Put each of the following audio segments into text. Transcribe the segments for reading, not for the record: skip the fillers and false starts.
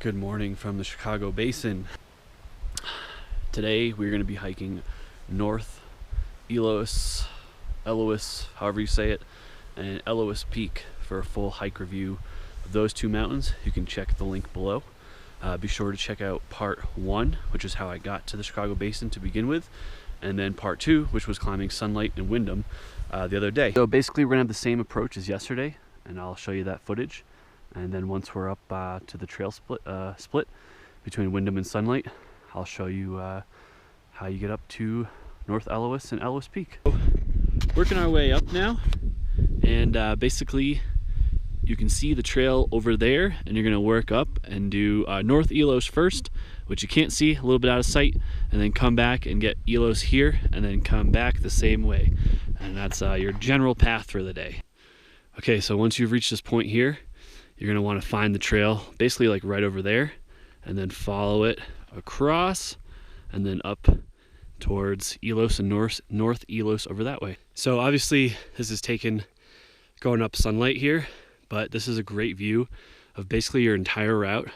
Good morning from the Chicago Basin. Today we're going to be hiking North Eolus, however you say it, and Eolus Peak. For a full hike review of those two mountains, you can check the link below. Be sure to check out part 1, which is how I got to the Chicago Basin to begin with, and then part 2, which was climbing Sunlight and Windham the other day. So basically we're going to have the same approach as yesterday, and I'll show you that footage. And then once we're up to the trail split between Windham and Sunlight, I'll show you how you get up to North Eolus and Eolus Peak. Working our way up now, and basically you can see the trail over there, and you're going to work up and do North Eolus first, which you can't see, a little bit out of sight, and then come back and get Eolus here, and then come back the same way. And that's your general path for the day. Okay, so once you've reached this point here, you're going to want to find the trail basically like right over there, and then follow it across and then up towards Eolus and North Eolus over that way. So obviously this is taken going up Sunlight here, but this is a great view of basically your entire route.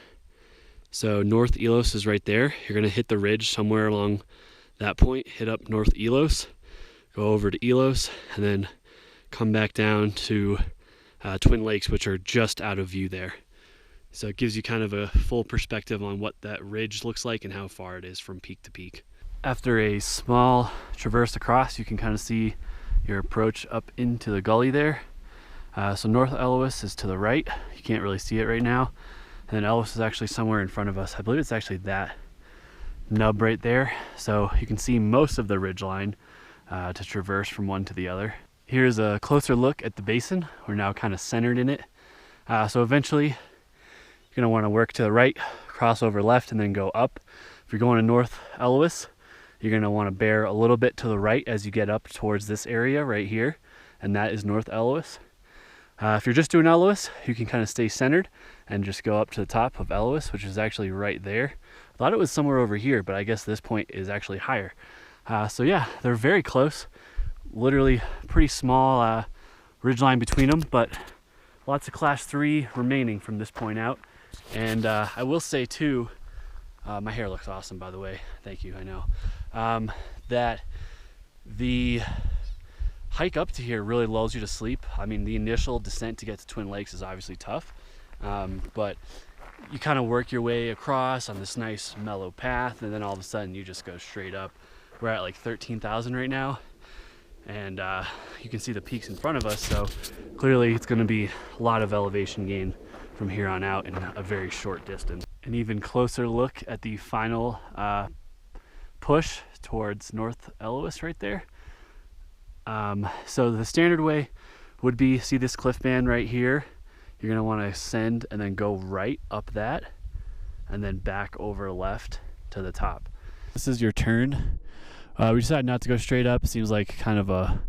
So North Eolus is right there. You're going to hit the ridge somewhere along that point, hit up North Eolus, go over to Eolus, and then come back down to Twin Lakes, which are just out of view there. So it gives you kind of a full perspective on what that ridge looks like and how far it is from peak to peak. After a small traverse across, you can kind of see your approach up into the gully there. So North Eolus is to the right. You can't really see it right now. And then Eolus is actually somewhere in front of us. I believe it's actually that nub right there. So you can see most of the ridge line to traverse from one to the other. Here's a closer look at the basin. We're now kind of centered in it. So eventually you're going to want to work to the right, cross over left, and then go up. If you're going to North Eolus, you're going to want to bear a little bit to the right as you get up towards this area right here, and that is North Eolus. If you're just doing Eolus, you can kind of stay centered and just go up to the top of Eolus, which is actually right there. I thought it was somewhere over here, but I guess this point is actually higher. So yeah, they're very close. Literally pretty small ridgeline between them, but lots of class 3 remaining from this point out. And I will say too, my hair looks awesome, by the way, thank you, I know, that the hike up to here really lulls you to sleep. I mean, the initial descent to get to Twin Lakes is obviously tough, but you kind of work your way across on this nice mellow path, and then all of a sudden you just go straight up. We're at like 13,000 right now, and you can see the peaks in front of us, so clearly it's going to be a lot of elevation gain from here on out in a very short distance. An even closer look at the final push towards North Eolus right there. So the standard way would be, see this cliff band right here, you're going to want to ascend and then go right up that and then back over left to the top. This is your turn. We decided not to go straight up. It seems like kind of a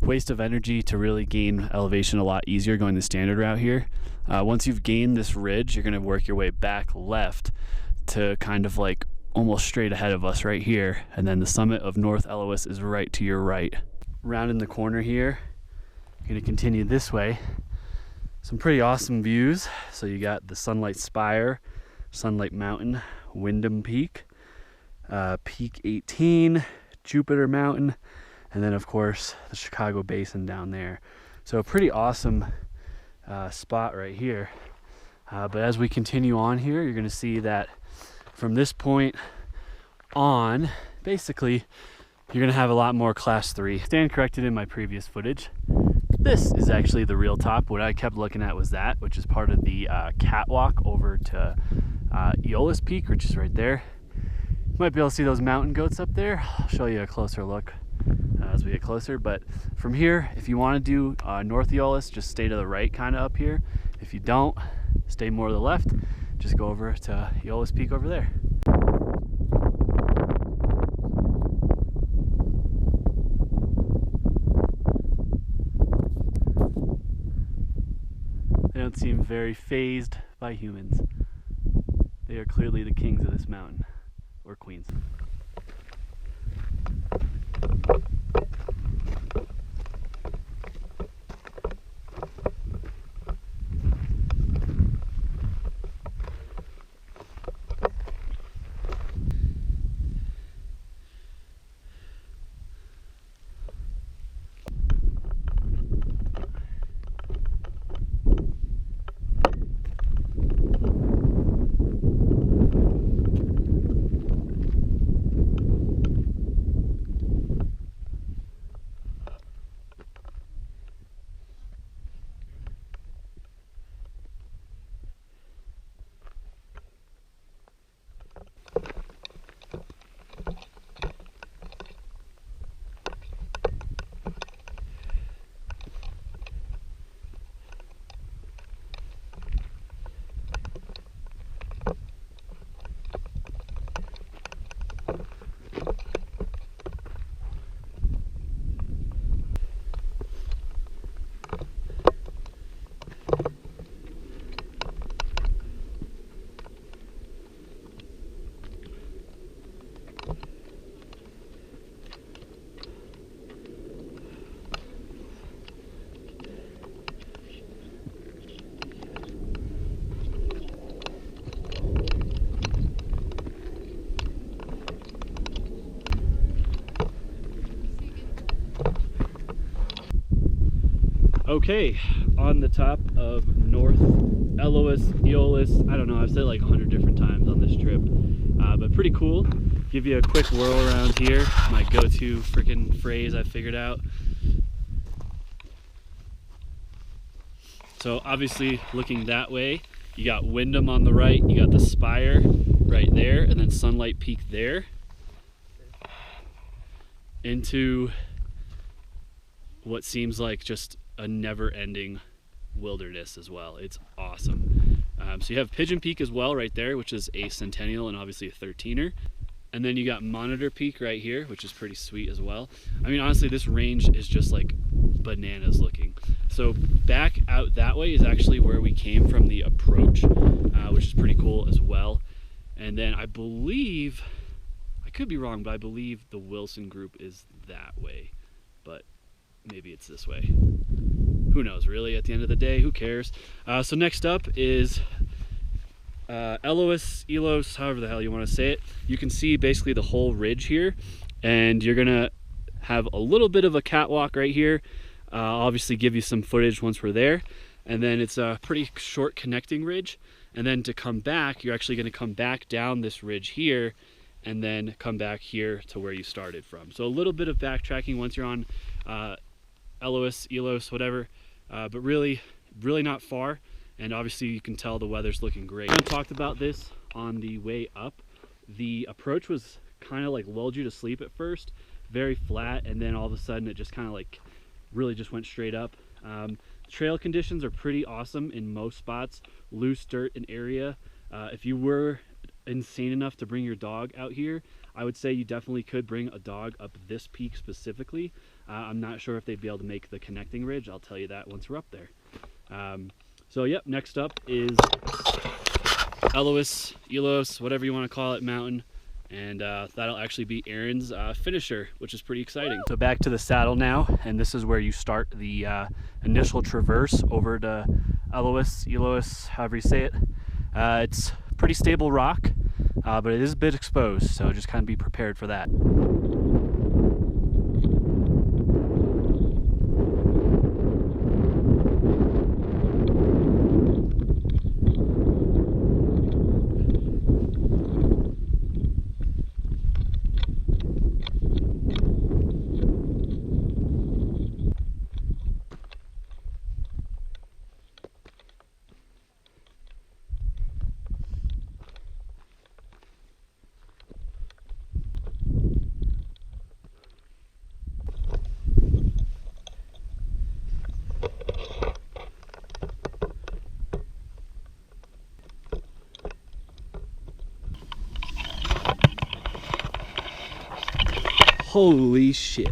waste of energy to really gain elevation a lot easier going the standard route here. Once you've gained this ridge, you're going to work your way back left to kind of like almost straight ahead of us right here. And then the summit of North Eolus is right to your right. Rounding the corner here, you're going to continue this way. Some pretty awesome views. So you got the Sunlight Spire, Sunlight Mountain, Windham Peak, Peak 18, Jupiter Mountain, and then of course the Chicago Basin down there. So a pretty awesome spot right here. But as we continue on here, you're going to see that from this point on, basically you're going to have a lot more class 3. Stand corrected in my previous footage. This is actually the real top. What I kept looking at was that, which is part of the catwalk over to Eolus Peak, which is right there. You might be able to see those mountain goats up there. I'll show you a closer look as we get closer. But from here, if you want to do North Eolus, just stay to the right kind of up here. If you don't, stay more to the left. Just go over to Eolus Peak over there. They don't seem very fazed by humans. They are clearly the kings of this mountain, or queens. Okay, on the top of North Eolus, I don't know, I've said it like 100 different times on this trip, but pretty cool. Give you a quick whirl around here, my go-to freaking phrase I figured out. So obviously looking that way, you got Wyndham on the right, you got the spire right there, and then Sunlight Peak there, into what seems like just a never-ending wilderness as well. It's awesome. So you have Pigeon Peak as well right there, which is a Centennial and obviously a 13er. And then you got Monitor Peak right here, which is pretty sweet as well. I mean, honestly, this range is just like bananas looking. So back out that way is actually where we came from the approach, which is pretty cool as well. And then I believe, I could be wrong, but I believe the Wilson group is that way, but maybe it's this way. Who knows, really, at the end of the day, who cares? So next up is Eolus, however the hell you want to say it. You can see basically the whole ridge here, and you're gonna have a little bit of a catwalk right here. Obviously give you some footage once we're there, and then it's a pretty short connecting ridge, and then to come back, you're actually going to come back down this ridge here and then come back here to where you started from. So a little bit of backtracking once you're on Eolus, whatever, but really not far. And obviously you can tell the weather's looking great. I talked about this on the way up. The approach was kind of like lulled you to sleep at first, very flat, and then all of a sudden it just kind of like really just went straight up. Trail conditions are pretty awesome in most spots. Loose dirt and area. If you were insane enough to bring your dog out here, I would say you definitely could bring a dog up this peak specifically. I'm not sure if they'd be able to make the connecting ridge. I'll tell you that once we're up there. So yep, next up is Eolus, whatever you want to call it, mountain. And that'll actually be Aaron's finisher, which is pretty exciting. So back to the saddle now, and this is where you start the initial traverse over to Eolus, however you say it. It's pretty stable rock, but it is a bit exposed, so just kind of be prepared for that. Holy shit.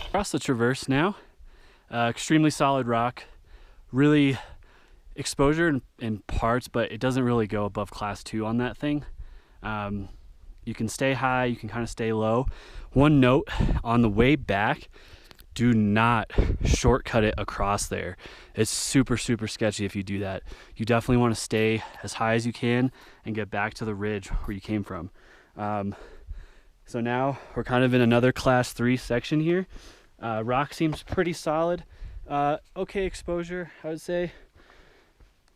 Across the traverse now, extremely solid rock, really exposure in parts, but it doesn't really go above class 2 on that thing. You can stay high, you can kind of stay low. One note, on the way back, do not shortcut it across there. It's super sketchy if you do that. You definitely want to stay as high as you can and get back to the ridge where you came from. So now we're kind of in another class 3 section here. Rock seems pretty solid. Okay exposure, I would say,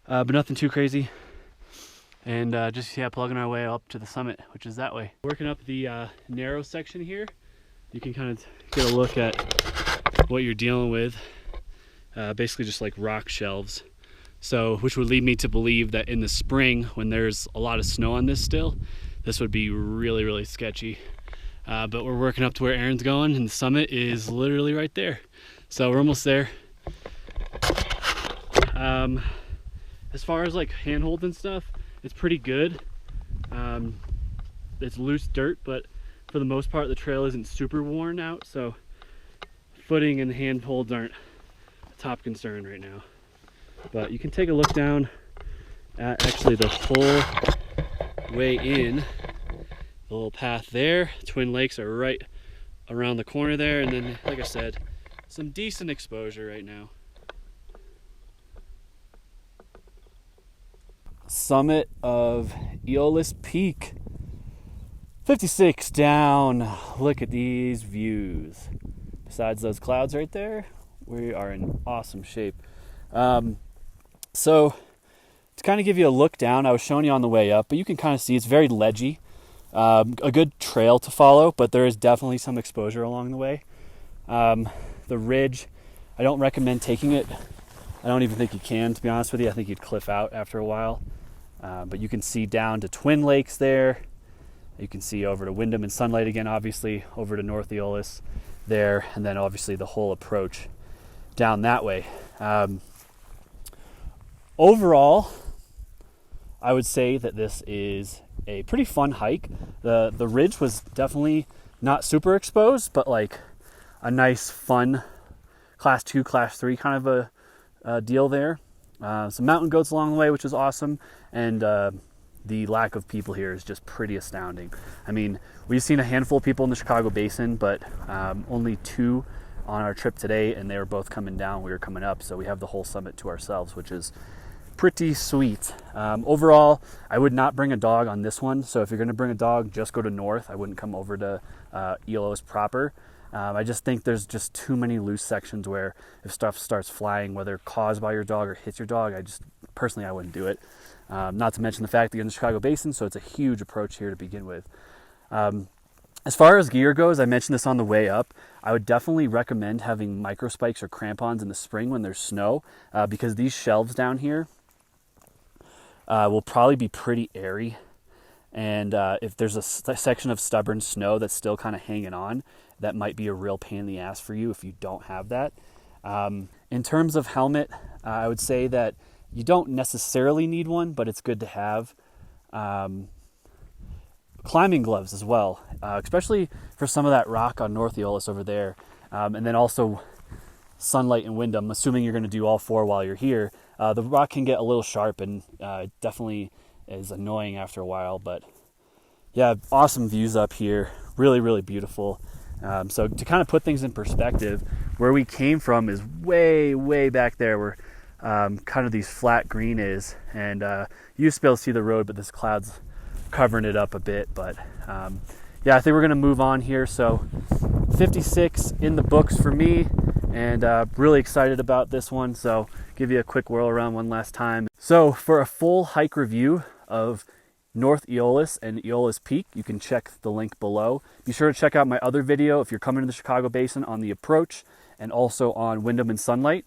but nothing too crazy. And just plugging our way up to the summit, which is that way. Working up the narrow section here, you can kind of get a look at what you're dealing with. Basically just like rock shelves. So, which would lead me to believe that in the spring, when there's a lot of snow on this still, this would be really sketchy. But we're working up to where Aaron's going, and the summit is literally right there. So we're almost there. As far as like handhold and stuff, it's pretty good. It's loose dirt, but for the most part the trail isn't super worn out, so footing and handholds aren't a top concern right now. But you can take a look down at actually the full way in. The little path there. Twin Lakes are right around the corner there, and then like I said, some decent exposure right now. Summit of Eolus Peak. 56 down. Look at these views. Besides those clouds right there, we are in awesome shape. So to kind of give you a look down, I was showing you on the way up, but you can kind of see it's very ledgy. A good trail to follow, but there is definitely some exposure along the way. The ridge, I don't recommend taking it. I don't even think you can, to be honest with you. I think you'd cliff out after a while. But you can see down to Twin Lakes there. You can see over to Windham and Sunlight again, obviously, over to North Eolus there, and then obviously the whole approach down that way. Overall, I would say that this is a pretty fun hike. The ridge was definitely not super exposed, but like a nice, fun class 2, class 3 kind of a deal there. Some mountain goats along the way, which is awesome, and the lack of people here is just pretty astounding. I mean, we've seen a handful of people in the Chicago Basin, but only 2 on our trip today, and they were both coming down. We were coming up, so we have the whole summit to ourselves, which is pretty sweet. Overall, I would not bring a dog on this one, so if you're going to bring a dog, just go to North. I wouldn't come over to Eolus proper. I just think there's just too many loose sections where if stuff starts flying, whether caused by your dog or hits your dog, I wouldn't do it. Not to mention the fact that you're in the Chicago Basin, so it's a huge approach here to begin with. As far as gear goes, I mentioned this on the way up, I would definitely recommend having micro spikes or crampons in the spring when there's snow, because these shelves down here will probably be pretty airy. And if there's a section of stubborn snow that's still kind of hanging on, that might be a real pain in the ass for you if you don't have that. In terms of helmet, I would say that you don't necessarily need one, but it's good to have. Climbing gloves as well, especially for some of that rock on North Eolus over there. And then also Sunlight and Windham, assuming you're going to do all 4 while you're here. The rock can get a little sharp, and it definitely is annoying after a while, but yeah, awesome views up here. Really, really beautiful. So to kind of put things in perspective, where we came from is way, way back there where kind of these flat green is, and you used to be able to see the road, but this cloud's covering it up a bit. But yeah, I think we're going to move on here. So 56 in the books for me, and really excited about this one. So give you a quick whirl around one last time. So for a full hike review of North Eolus and Eolus Peak, you can check the link below. Be sure to check out my other video if you're coming to the Chicago Basin on the approach, and also on Windham and Sunlight.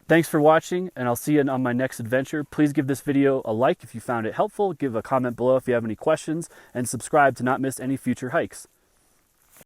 Thanks for watching, and I'll see you on my next adventure. Please give this video a like if you found it helpful, give a comment below if you have any questions, and subscribe to not miss any future hikes.